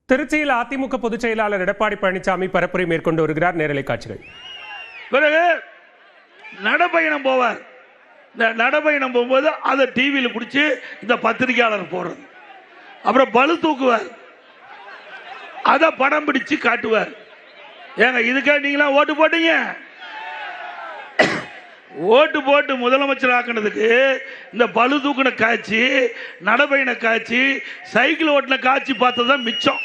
திருச்சியில் அதிமுக பொதுச் செயலாளர் எடப்பாடி பழனிசாமி பரப்புரை மேற்கொண்டு வருகிறார். நேரலை காட்சிகள். பிறகு நடைபயணம் போவார். இந்த நடைபயணம் போகும்போது அதை டிவியில் பிடிச்சி இந்த பத்திரிகையாளர் போடுறது. அப்புறம் பளு தூக்குவார், அதை படம் பிடிச்சு காட்டுவார். ஏங்க இதுக்காக நீங்களாம் ஓட்டு போட்டீங்க? ஓட்டு போட்டு முதலமைச்சர் ஆக்கினதுக்கு இந்த பளு தூக்கின காட்சி, நடைபயண காட்சி, சைக்கிள் ஓட்டின காட்சி பார்த்ததுதான் மிச்சம்.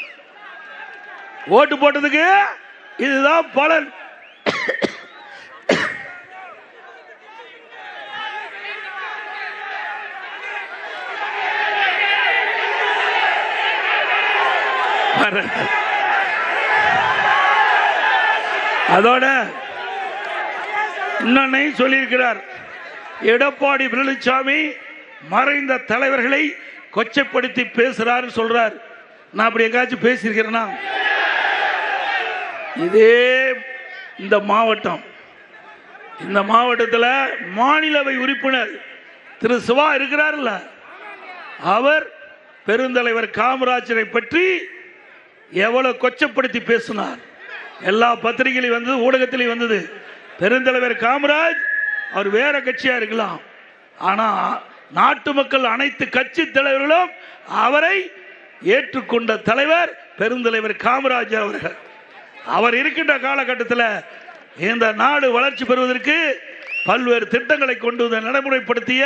ஓட்டு போட்டதுக்கு இதுதான் பலன். அதோட இன்னொன்னையும் சொல்லியிருக்கிறார். எடப்பாடி பழனிசாமி மறைந்த தலைவர்களை கொச்சைப்படுத்தி பேசுறாரு சொல்றார். நான் அப்படி எங்காச்சும் பேசியிருக்கிறேன்னா? இதே இந்த மாவட்டத்தில் மாநிலவை உறுப்பினர் திரு சிவா இருக்கிறார்ல, அவர் பெருந்தலைவர் காமராஜரை பற்றி எவ்வளவு கொச்சப்படுத்தி பேசினார். எல்லா பத்திரிகையிலும் வந்தது, ஊடகத்திலையும் வந்தது. பெருந்தலைவர் காமராஜ் அவர் வேற கட்சியா இருக்கலாம், ஆனா நாட்டு மக்கள் அனைத்து கட்சி தலைவர்களும் அவரை ஏற்றுக்கொண்ட தலைவர் பெருந்தலைவர் காமராஜ் அவர்கள். அவர் இருக்கின்ற காலகட்டத்தில் இந்த நாடு வளர்ச்சி பெறுவதற்கு பல்வேறு திட்டங்களை கொண்டு வந்து நடைமுறைப்படுத்திய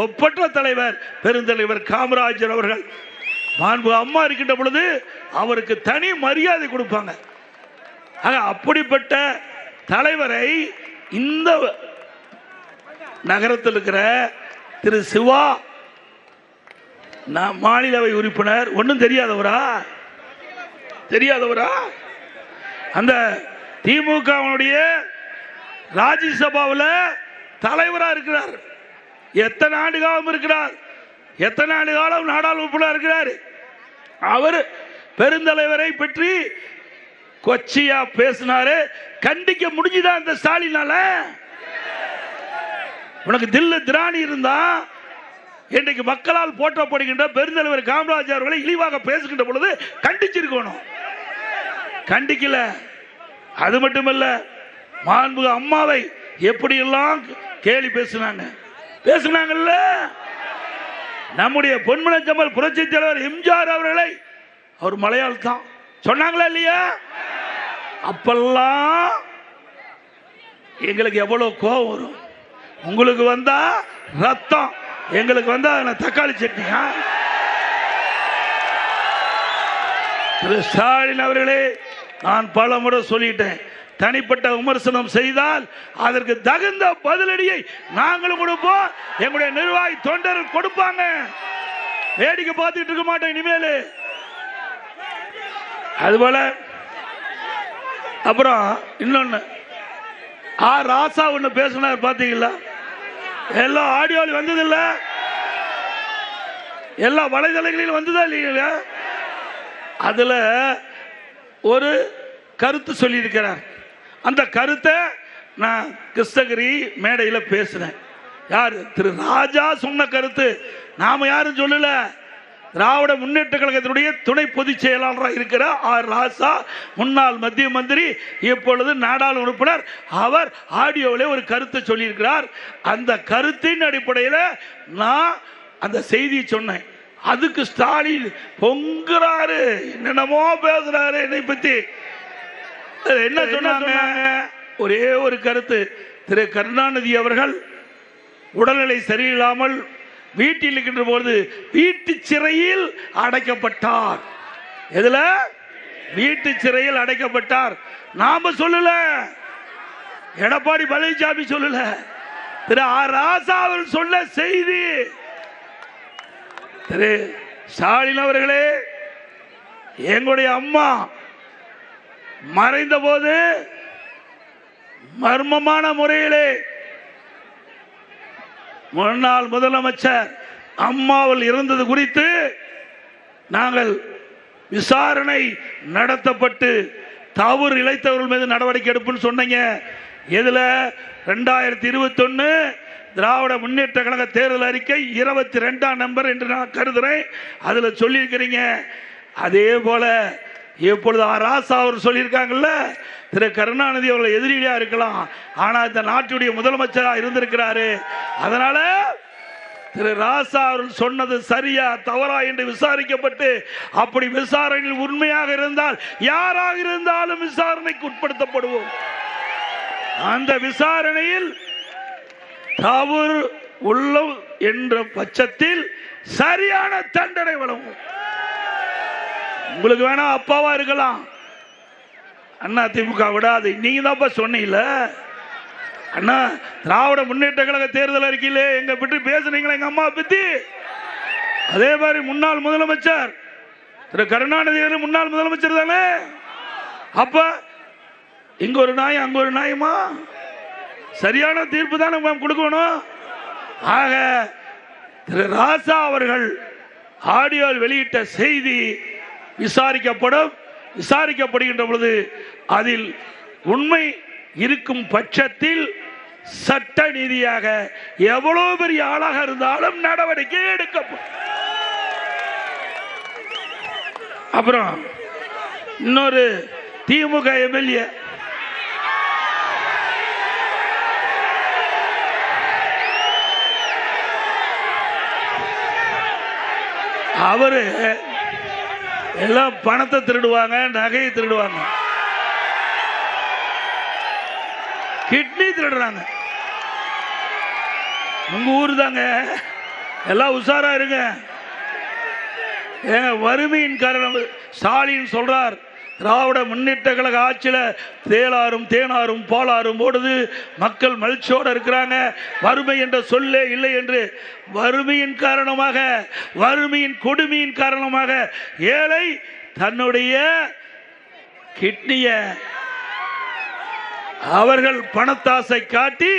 ஒப்பற்ற தலைவர் பெருந்தலைவர் காமராஜர் அவர்கள். மாண்பு அம்மா இருக்கின்ற பொழுது அவருக்கு தனி மரியாதை கொடுப்பாங்க. அப்படிப்பட்ட தலைவரை இந்த நகரத்தில் இருக்கிற திரு சிவா மாநிலவை உறுப்பினர் ஒன்றும் தெரியாதவரா? அந்த திமுக ராஜ்யசபாவில் தலைவராக இருக்கிறார். எத்தனை ஆண்டு காலம் இருக்கிறார், எத்தனை ஆண்டு காலம் நாடாளுமன்ற இருக்கிறார். அவர் பெருந்தலைவரை பற்றி கொச்சியா பேசினாரு. கண்டிக்க முடிஞ்சுதான் இந்த ஸ்டாலினால? உனக்கு தில்லு திராணி இருந்தா இன்றைக்கு மக்களால் போற்றப்படுகின்ற பெருந்தலைவர் காமராஜ் அவர்களை இழிவாக பேசுகின்ற பொழுது கண்டிச்சிருக்கணும். கண்டிக்கல. அது மட்டுமல்ல, மாண்பு அம்மாவை எப்படி எல்லாம் கேலி பேசினாங்கல்ல. நம்முடைய பொன்மனச்செம்மல் புரட்சி தலைவர் எம்ஜிஆர் அவர்களை அவர் மலையாளத்தான் சொன்னாங்களா இல்லையா? அப்பெல்லாம் எங்களுக்கு எவ்வளவு கோபம் வரும். உங்களுக்கு வந்தா ரத்தம், எங்களுக்கு வந்தா தக்காளி சட்னியா? திரு ஸ்டாலின் அவர்களே, நான் பல முறை சொல்லிட்டேன், தனிப்பட்ட விமர்சனம் செய்தால் அதற்கு தகுந்த பதிலடியை நாங்களும் கொடுப்போம், எங்களுடைய நிர்வாகி தொண்டர்கள் கொடுப்பாங்க. வேடிக்கை பார்த்துட்டு இருக்க மாட்டோம் இனிமேல். அதுபோல அப்புறம் இன்னொன்னு, ராசா ஒண்ணு பேசினார் பாத்தீங்களா? எல்லாம் ஆடியோவில் வந்தது இல்ல, எல்லா வலைதளங்களிலும் வந்ததா இல்லைங்களா? அதுல ஒரு கருத்து சொல்லி இருக்கிறார். அந்த கருத்தை நான் கிருஷ்ணகிரி மேடையில் பேசினேன். யார்? திரு ராஜா சொன்ன கருத்து. நாம யாரும் சொல்லல. திராவிட முன்னேற்ற கழகத்தினுடைய துணை பொதுச் செயலாளராக இருக்கிற ராசா, முன்னாள் மத்திய மந்திரி, இப்பொழுது நாடாளுமன்ற உறுப்பினர், அவர் ஆடியோவிலே ஒரு கருத்தை சொல்லியிருக்கிறார். அந்த கருத்தின் அடிப்படையில் நான் அந்த செய்தியை சொன்னேன். அதுக்கு ஸ்டாலின் பொங்குறாரு, என்னென்னமோ பேசுறாரு என்னை பத்தி. என்ன சொன்னாங்க? ஒரே ஒரு கருத்து, திரு கருணாநிதி அவர்கள் உடல்நிலை சரியில்லாமல் வீட்டில் இருக்கின்ற போது வீட்டு சிறையில் அடைக்கப்பட்டார். எதுல? வீட்டு சிறையில் அடைக்கப்பட்டார். நாம சொல்லல, எடப்பாடி பழனிசாமி சொல்லல, திரு ராசா அவர்கள் சொன்ன செய்தி. திரு ஸ்டாலின் அவர்களே, எங்களுடைய அம்மா மறைந்த போது மர்மமான முறையிலே முன்னாள் முதலமைச்சர் அம்மாவில் இருந்தது குறித்து நாங்கள் விசாரணை நடத்தப்பட்டு தவறு இழைத்தவர்கள் மீது நடவடிக்கை எடுப்புன்னு சொன்னீங்க. எதுல? 2021 திராவிட முன்னேற்ற கழக தேர்தல் அறிக்கை 22ஆம் நம்பர் என்று நான் கருதுறேன். அதுல சொல்லியிருக்கிறீங்க. அதே போல இப்பொழுது ராசா அவர் சொல்லியிருக்காங்கல்ல, திரு கருணாநிதி அவர்கள் எதிரியா இருக்கலாம், ஆனா இந்த நாட்டுடைய முதலமைச்சராக இருந்திருக்கிறாரு. அதனால திரு ராசா அவர்கள் சொன்னது சரியா தவறா என்று விசாரிக்கப்பட்டு, அப்படி விசாரணையில் உண்மையாக இருந்தால் யாராக இருந்தாலும் விசாரணைக்கு உட்படுத்தப்படுவோம். அந்த விசாரணையில் தவறு உள்ள என்ற பட்சத்தில் சரியான தண்டனை வழங்கும். உங்களுக்கு வேணா அப்பாவா இருக்கலாம், அண்ணா திமுக விடாது. நீங்க தான் சொன்னீங்கல்ல அண்ணா, திராவிட முன்னேற்ற கழக தேர்தல் அறிக்கையிலே எங்க பற்றி பேசுனீங்களா, எங்க அம்மா பத்தி. அதே மாதிரி முன்னாள் முதலமைச்சர் திரு கருணாநிதி முன்னாள் முதலமைச்சர் தானே. அப்ப இங்க ஒரு நாய் அங்க ஒரு நாயமா, சரியான தீர்ப்பு தானே கொடுக்கணும். ஆக திரு ராசா அவர்கள் ஆடியோ வெளியிட்ட செய்தி விசாரிக்கப்படுகின்ற பொழுது அதில் உண்மை இருக்கும் பட்சத்தில் சட்ட நீதியாக எவ்வளவு பெரிய ஆளாக இருந்தாலும் நடவடிக்கை எடுக்கப்படும். அப்புறம் இன்னொரு திமுக எம்எல்ஏ அவரு எல்லாம் பணத்தை திருடுவாங்க, நகையை திருடுவாங்க, கிட்னி திருடுறாங்க. உங்க ஊர் தாங்க, எல்லாம் உஷாரா இருங்க. வறுமையின் காரணம் ஸ்டாலின் சொல்றார், திராவிட முன்னேற்ற கழக ஆட்சியில தேனாரும் பாலாரும் ஓடுது, மக்கள் மகிழ்ச்சியோடு இருக்கிறாங்க, வறுமை என்ற சொல்லே இல்லை என்று. வறுமையின் காரணமாக, வறுமையின் கொடுமையின் காரணமாக ஏழை தன்னுடைய கிட்னிய அவர்கள் பணத்தாசை காட்டி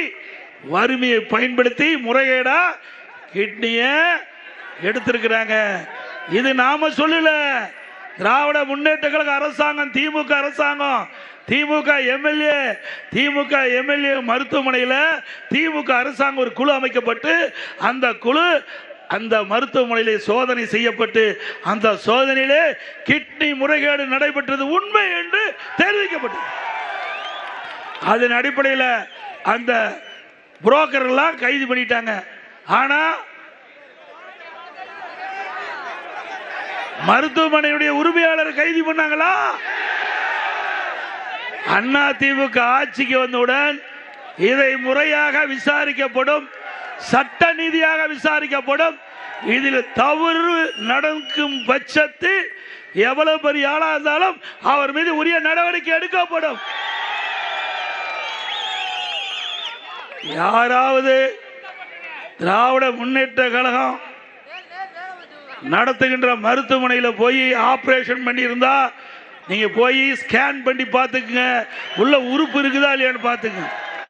வறுமையை பயன்படுத்தி முறைகேடா கிட்னிய எடுத்திருக்கிறாங்க. இது நாம சொல்லல, திராவிட முன்னேற்ற கழக அரசாங்கம், திமுக அரசாங்கம், திமுக எம்எல்ஏ மருத்துவமனையில் திமுக அரசாங்கம் ஒரு குழு அமைக்கப்பட்டு, அந்த குழு அந்த மருத்துவமனையிலே சோதனை செய்யப்பட்டு, அந்த சோதனையிலே கிட்னி முறைகேடு நடைபெற்றது உண்மை என்று தெரிவிக்கப்பட்டது. அதன் அடிப்படையில் அந்த புரோக்கர் எல்லாம் கைது பண்ணிட்டாங்க. ஆனா மருத்துவமனையுடைய உரிமையாளர் கைது பண்ணாங்களா? அண்ணா திமுக ஆட்சிக்கு வந்தவுடன் இதை முறையாக விசாரிக்கப்படும், சட்ட நீதியாக விசாரிக்கப்படும். இதில் தவறு நடக்கும் பட்சத்தில் எவ்வளவு பெரிய ஆளா இருந்தாலும் அவர் மீது உரிய நடவடிக்கை எடுக்கப்படும். யாராவது திராவிட முன்னேற்ற கழகம் நடத்துகின்ற மருத்துவமனையில் போய் ஆபரேஷன் பண்ணி இருந்தா நீங்க போய் ஸ்கேன் பண்ணி பார்த்துக்குங்க, உள்ள உறுப்பு இருக்குதா இல்லையான்னு பார்த்துங்க.